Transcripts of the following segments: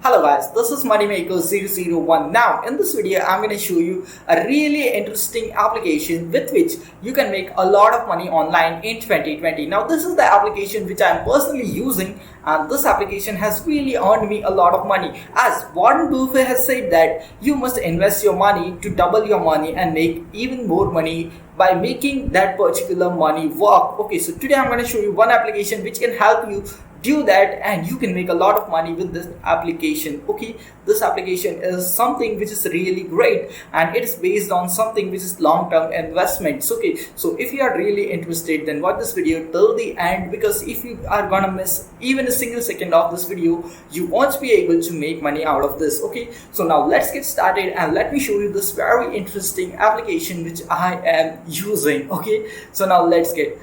Hello guys, this is Moneymaker001. Now in this video I'm going to show you a really interesting application with which you can make a lot of money online in 2020. Now this is the application which I'm personally using, and this application has really earned me a lot of money. As Warren Buffett has said that you must invest your money to double your money and make even more money by making that particular money work. Okay, so today I'm going to show you one application which can help you do that, and you can make a lot of money with this application. Okay, this application is something which is really great, and it is based on something which is long-term investments. Okay, so if you are really interested, then watch this video till the end, because if you are gonna miss even a single second of this video, you won't be able to make money out of this. Okay, so now let's get started and let me show you this very interesting application which I am using. Okay, so now let's get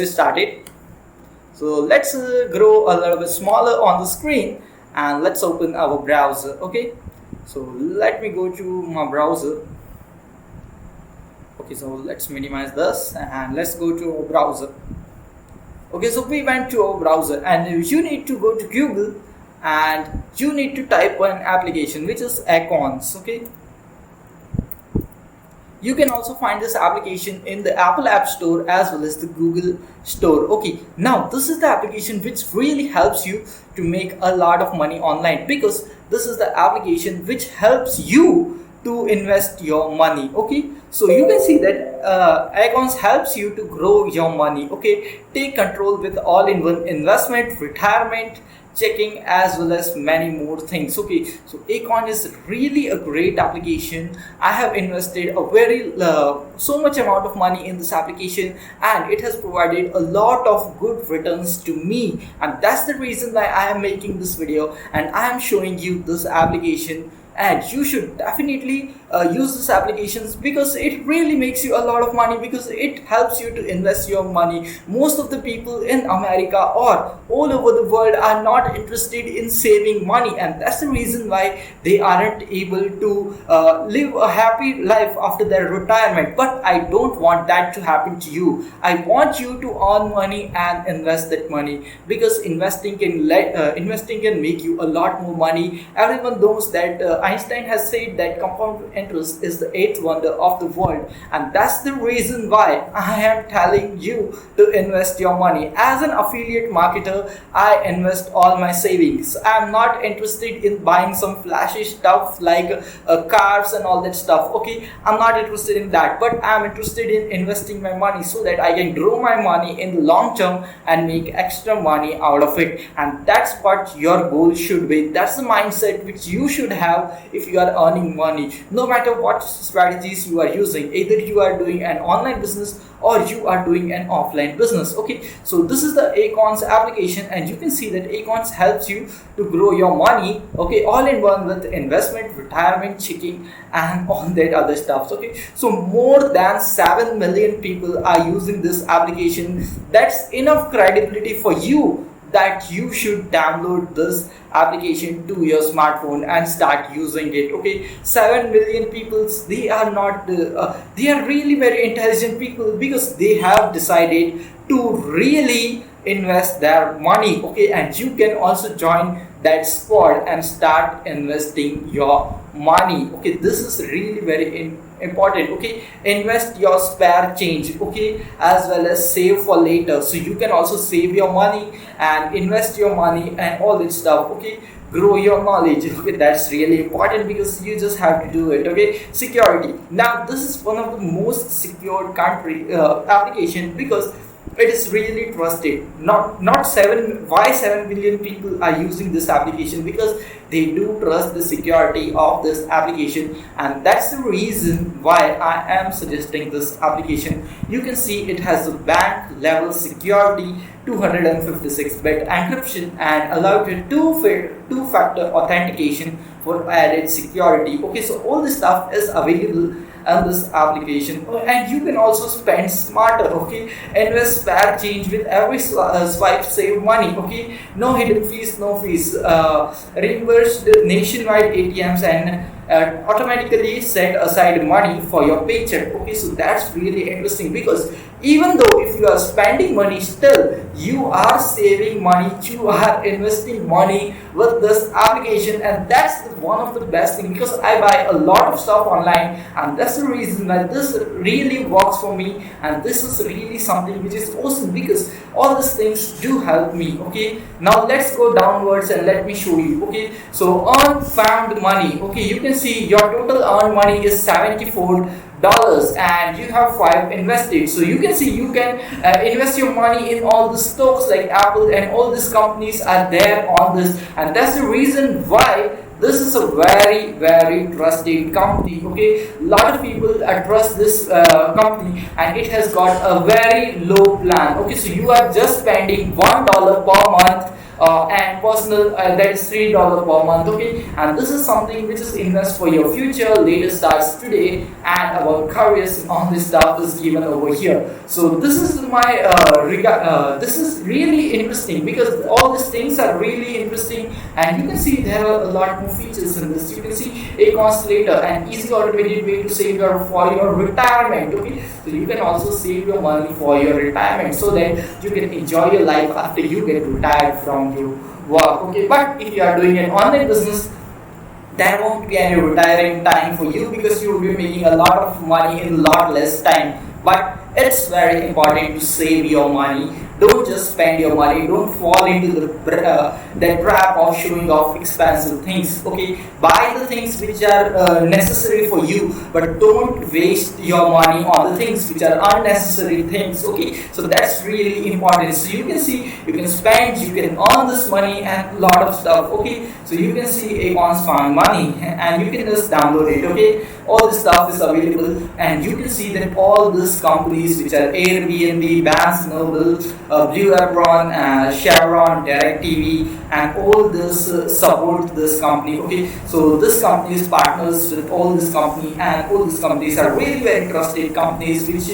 started. So let's grow a little bit smaller on the screen, and let's open our browser. Okay, so let me go to my browser. Okay, so let's minimize this and let's go to our browser. Okay, so we went to our browser, and you need to go to Google and you need to type an application which is Icons. Okay, you can also find this application in the Apple App Store as well as the Google Store. Okay, now this is the application which really helps you to make a lot of money online, because this is the application which helps you to invest your money. Okay, so you can see that Icons helps you to grow your money. Okay, take control with all-in-one investment, retirement, checking, as well as many more things. Okay, so Acorn is really a great application. I have invested a very so much amount of money in this application, and it has provided a lot of good returns to me, and that's the reason why I am making this video and I am showing you this application. And you should definitely use this applications, because it really makes you a lot of money, because it helps you to invest your money. Most of the people in America or all over the world are not interested in saving money, and that's the reason why they aren't able to live a happy life after their retirement. But I don't want that to happen to you. I want you to earn money and invest that money, because investing can make you a lot more money. Everyone knows that Einstein has said that compound interest is the eighth wonder of the world, and that's the reason why I am telling you to invest your money. As an affiliate marketer, I invest all my savings. I'm not interested in buying some flashy stuff like cars and all that stuff. Okay, I'm not interested in that, but I'm interested in investing my money so that I can grow my money in the long term and make extra money out of it. And that's what your goal should be. That's the mindset which you should have if you are earning money, no matter what strategies you are using. Either you are doing an online business or you are doing an offline business. Okay, so this is the Acorns application, and you can see that Acorns helps you to grow your money. Okay, all in one, with investment, retirement, checking, and all that other stuff. Okay, so more than 7 million people are using this application. That's enough credibility for you that you should download this application to your smartphone and start using it. Okay, 7 million people, they are not they are really very intelligent people, because they have decided to really invest their money. Okay, and you can also join that squad and start investing your money. Okay, this is really very important. Okay, invest your spare change, okay, as well as save for later. So you can also save your money and invest your money and all this stuff. Okay, grow your knowledge. Okay, that's really important, because you just have to do it. Okay, security. Now this is one of the most secure country application, because it is really trusted. Not 7 billion people are using this application, because they do trust the security of this application, and that's the reason why I am suggesting this application. You can see it has a bank level security, 256-bit encryption, and allowed you two-factor authentication for added security. Okay, so all this stuff is available on this application. And you can also spend smarter. Okay, invest spare change with every swipe, save money. Okay, no hidden fees, no fees, reimbursed nationwide ATMs, and automatically set aside money for your paycheck. Okay, so that's really interesting, because even though if you are spending money, still you are saving money, you are investing money with this application. And that's one of the best things, because I buy a lot of stuff online, and that's the reason that this really works for me. And this is really something which is awesome, because all these things do help me. Okay, now let's go downwards and let me show you. Okay, so earn found money. Okay, you can see your total earned money is $74, and you have 5 invested. So you can see you can invest your money in all the stocks like Apple, and all these companies are there on this. And that's the reason why this is a very trusted company. Okay, a lot of people trust this company, and it has got a very low plan. Okay, so you are just spending $1 per month, and personal, that is $3 per month. Okay, and this is something which is invest for your future. Later starts today, and about careers and all this stuff is given over here. So this is my this is really interesting, because all these things are really interesting. And you can see there are a lot more features in this. You can see a calculator, an easy automated way to save for your retirement. Okay, so you can also save your money for your retirement, so that you can enjoy your life after you get retired from your work. Okay, but if you are doing an online business, there won't be any retiring time for you, because you will be making a lot of money in a lot less time. But it's very important to save your money. Don't just spend your money. Don't fall into the trap of showing off expensive things. Okay, buy the things which are necessary for you, but don't waste your money on the things which are unnecessary things. Okay, so that's really important. So you can see you can spend, you can earn this money and a lot of stuff. Okay, so you can see Acorns found money, and you can just download it. Okay, all this stuff is available, and you can see that all these companies which are Airbnb, Barnes Noble, Blue Apron, Chevron, DirecTV, and all this support this company. Okay, so this company is partners with all this company, and all these companies are really very trusted companies, which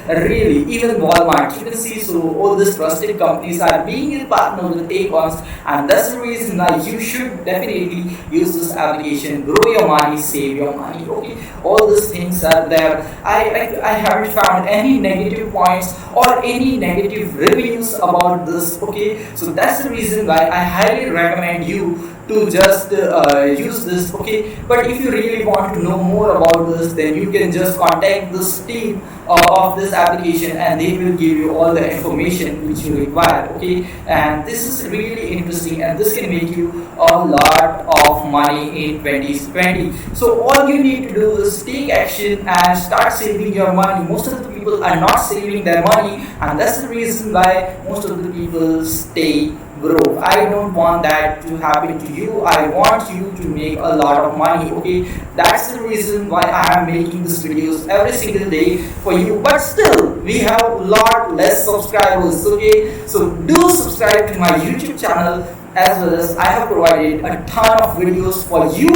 really, even Walmart, you can see. So all these trusted companies are being partnered with Acorns, and that's the reason that you should definitely use this application. Grow your money, save your money. Okay, all these things are there. I haven't found any negative points or any negative reviews about this. Okay, so that's the reason why I highly recommend you to just use this. Okay, but if you really want to know more about this, then you can just contact this team of this application, and they will give you all the information which you require. Okay, and this is really interesting, and this can make you a lot of money in 2020. So all you need to do is take action and start saving your money. Most of the people are not saving their money, and that's the reason why most of the people stay broke. I don't want that to happen to you. I want you to make a lot of money. Okay, that's the reason why I am making these videos every single day for you. But still, we have a lot less subscribers. Okay, so do subscribe to my YouTube channel, as well as I have provided a ton of videos for you.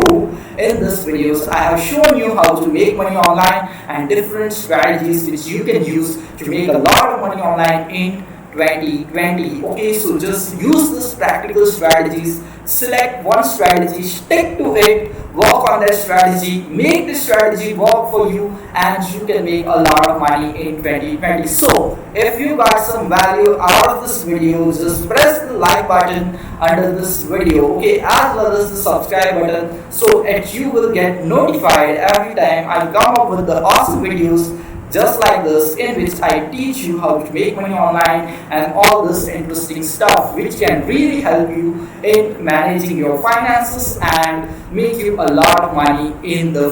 In this videos, I have shown you how to make money online and different strategies which you can use to make a lot of money online in 2020. Okay, so just use these practical strategies. Select one strategy, stick to it, work on that strategy, make the strategy work for you, and you can make a lot of money in 2020. So if you got some value out of this video, just press the like button under this video, okay, as well as the subscribe button, so that you will get notified every time I come up with the awesome videos just like this, in which I teach you how to make money online and all this interesting stuff which can really help you in managing your finances and make you a lot of money in the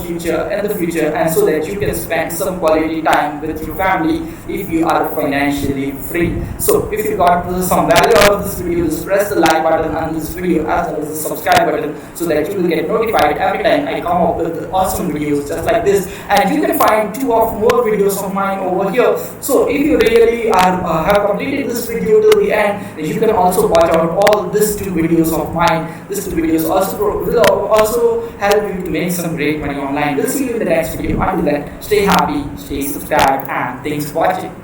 future, and so that you can spend some quality time with your family if you are financially free. So if you got some value out of this video, just press the like button on this video as well as the subscribe button, so that you will get notified every time I come up with awesome videos just like this. And you can find 2 or more videos of mine over here. So if you really have completed this video till the end, then you can also watch out all these 2 videos of mine. These 2 videos will also help you to make some great money online. We'll see you in the next video. Until then, stay happy, stay subscribed, and thanks for watching.